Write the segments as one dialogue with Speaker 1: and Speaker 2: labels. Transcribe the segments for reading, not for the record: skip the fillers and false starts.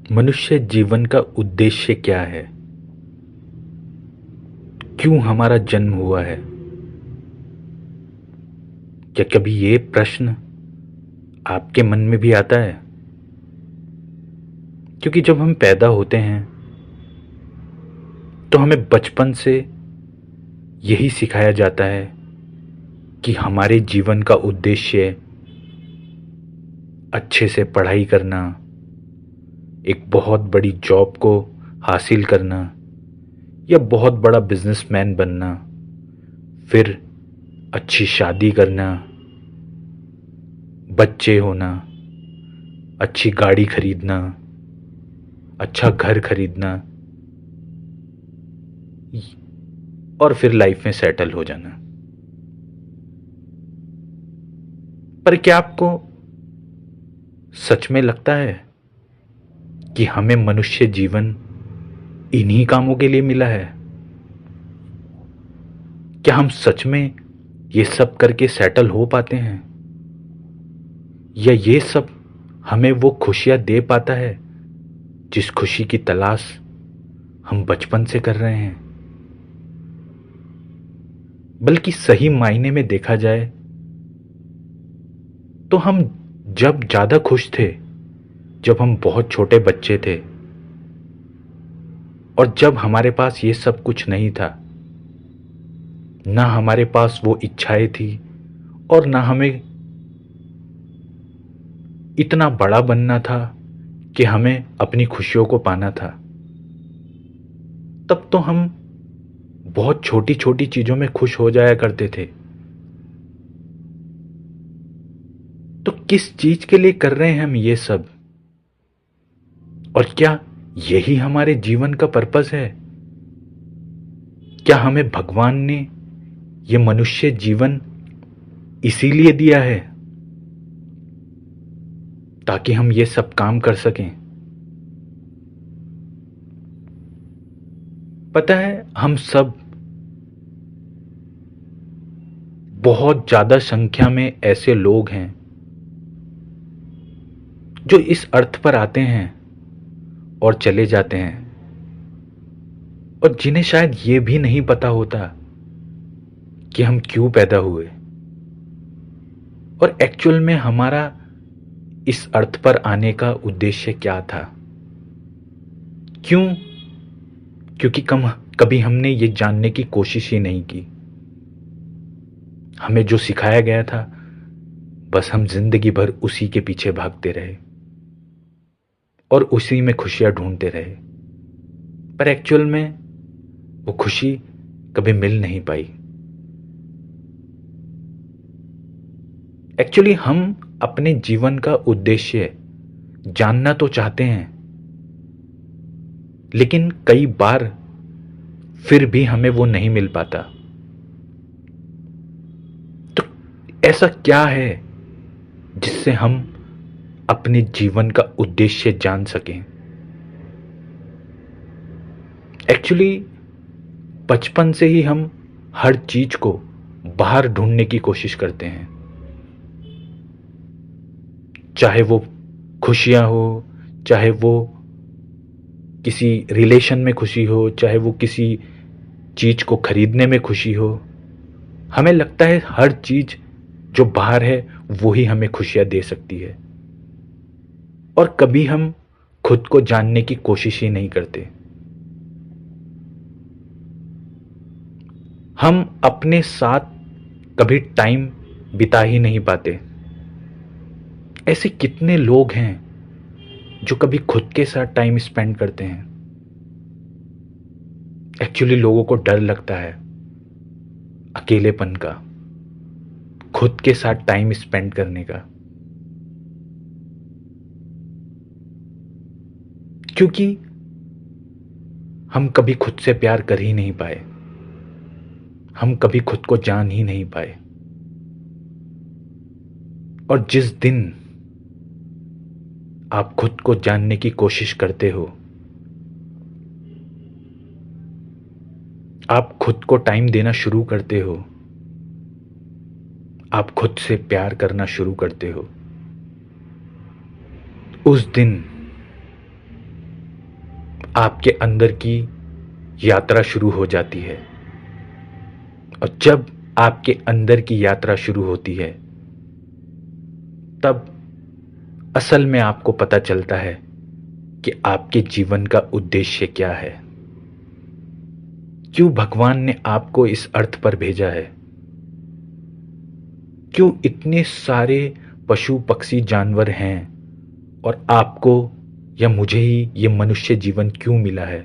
Speaker 1: मनुष्य जीवन का उद्देश्य क्या है? क्यों हमारा जन्म हुआ है? क्या कभी ये प्रश्न आपके मन में भी आता है? क्योंकि जब हम पैदा होते हैं तो हमें बचपन से यही सिखाया जाता है कि हमारे जीवन का उद्देश्य अच्छे से पढ़ाई करना, एक बहुत बड़ी जॉब को हासिल करना या बहुत बड़ा बिजनेसमैन बनना, फिर अच्छी शादी करना, बच्चे होना, अच्छी गाड़ी खरीदना, अच्छा घर खरीदना और फिर लाइफ में सेटल हो जाना। पर क्या आपको सच में लगता है कि हमें मनुष्य जीवन इन्हीं कामों के लिए मिला है? क्या हम सच में ये सब करके सेटल हो पाते हैं, या ये सब हमें वो खुशियां दे पाता है जिस खुशी की तलाश हम बचपन से कर रहे हैं? बल्कि सही मायने में देखा जाए तो हम जब ज्यादा खुश थे जब हम बहुत छोटे बच्चे थे, और जब हमारे पास ये सब कुछ नहीं था, ना हमारे पास वो इच्छाएं थी और ना हमें इतना बड़ा बनना था कि हमें अपनी खुशियों को पाना था। तब तो हम बहुत छोटी छोटी चीजों में खुश हो जाया करते थे। तो किस चीज के लिए कर रहे हैं हम ये सब? और क्या यही हमारे जीवन का पर्पस है? क्या हमें भगवान ने ये मनुष्य जीवन इसीलिए दिया है ताकि हम ये सब काम कर सकें? पता है, हम सब बहुत ज्यादा संख्या में ऐसे लोग हैं जो इस अर्थ पर आते हैं और चले जाते हैं, और जिन्हें शायद ये भी नहीं पता होता कि हम क्यों पैदा हुए और एक्चुअल में हमारा इस अर्थ पर आने का उद्देश्य क्या था। क्यों? क्योंकि कभी हमने ये जानने की कोशिश ही नहीं की। हमें जो सिखाया गया था, बस हम जिंदगी भर उसी के पीछे भागते रहे और उसी में खुशियां ढूंढते रहे, पर एक्चुअल में वो खुशी कभी मिल नहीं पाई। एक्चुअली हम अपने जीवन का उद्देश्य जानना तो चाहते हैं, लेकिन कई बार फिर भी हमें वो नहीं मिल पाता। तो ऐसा क्या है जिससे हम अपने जीवन का उद्देश्य जान सकें? एक्चुअली बचपन से ही हम हर चीज को बाहर ढूंढने की कोशिश करते हैं, चाहे वो खुशियां हो, चाहे वो किसी रिलेशन में खुशी हो, चाहे वो किसी चीज को खरीदने में खुशी हो। हमें लगता है हर चीज जो बाहर है वो ही हमें खुशियां दे सकती है, और कभी हम खुद को जानने की कोशिश ही नहीं करते। हम अपने साथ कभी टाइम बिता ही नहीं पाते। ऐसे कितने लोग हैं जो कभी खुद के साथ टाइम स्पेंड करते हैं? एक्चुअली लोगों को डर लगता है अकेलेपन का, खुद के साथ टाइम स्पेंड करने का, क्योंकि हम कभी खुद से प्यार कर ही नहीं पाए, हम कभी खुद को जान ही नहीं पाए। और जिस दिन आप खुद को जानने की कोशिश करते हो, आप खुद को टाइम देना शुरू करते हो, आप खुद से प्यार करना शुरू करते हो, उस दिन आपके अंदर की यात्रा शुरू हो जाती है। और जब आपके अंदर की यात्रा शुरू होती है, तब असल में आपको पता चलता है कि आपके जीवन का उद्देश्य क्या है। क्यों भगवान ने आपको इस अर्थ पर भेजा है? क्यों इतने सारे पशु पक्षी जानवर हैं और आपको या मुझे ही ये मनुष्य जीवन क्यों मिला है?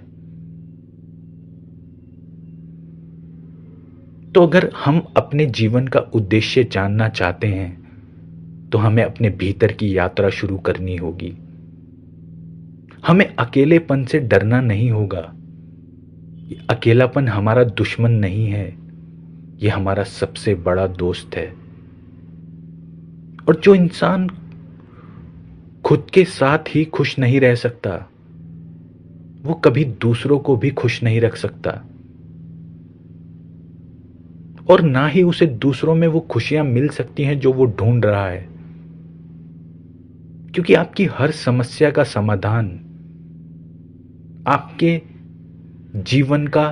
Speaker 1: तो अगर हम अपने जीवन का उद्देश्य जानना चाहते हैं तो हमें अपने भीतर की यात्रा शुरू करनी होगी। हमें अकेलेपन से डरना नहीं होगा। ये अकेलापन हमारा दुश्मन नहीं है, ये हमारा सबसे बड़ा दोस्त है। और जो इंसान खुद के साथ ही खुश नहीं रह सकता, वो कभी दूसरों को भी खुश नहीं रख सकता, और ना ही उसे दूसरों में वो खुशियां मिल सकती हैं जो वो ढूंढ रहा है। क्योंकि आपकी हर समस्या का समाधान आपके जीवन का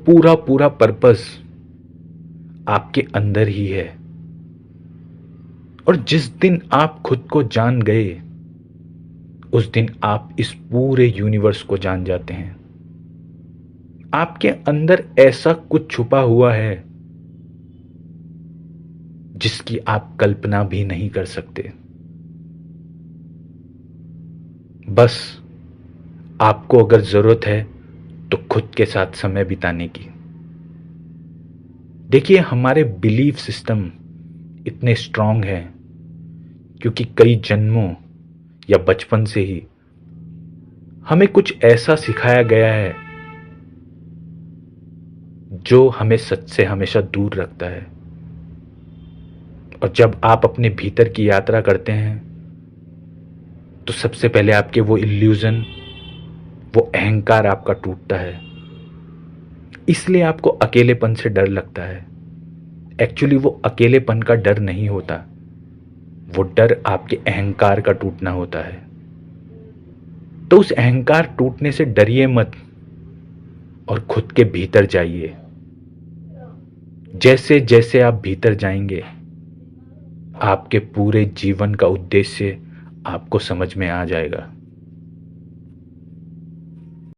Speaker 1: पूरा पूरा पर्पस आपके अंदर ही है। और जिस दिन आप खुद को जान गए, उस दिन आप इस पूरे यूनिवर्स को जान जाते हैं। आपके अंदर ऐसा कुछ छुपा हुआ है जिसकी आप कल्पना भी नहीं कर सकते। बस आपको अगर जरूरत है तो खुद के साथ समय बिताने की। देखिए, हमारे बिलीफ सिस्टम इतने स्ट्रांग हैं क्योंकि कई जन्मों या बचपन से ही हमें कुछ ऐसा सिखाया गया है जो हमें सच से हमेशा दूर रखता है। और जब आप अपने भीतर की यात्रा करते हैं तो सबसे पहले आपके वो इल्यूजन, वो अहंकार आपका टूटता है। इसलिए आपको अकेलेपन से डर लगता है। एक्चुअली वो अकेलेपन का डर नहीं होता, वो डर आपके अहंकार का टूटना होता है। तो उस अहंकार टूटने से डरिए मत और खुद के भीतर जाइए। जैसे जैसे आप भीतर जाएंगे, आपके पूरे जीवन का उद्देश्य आपको समझ में आ जाएगा।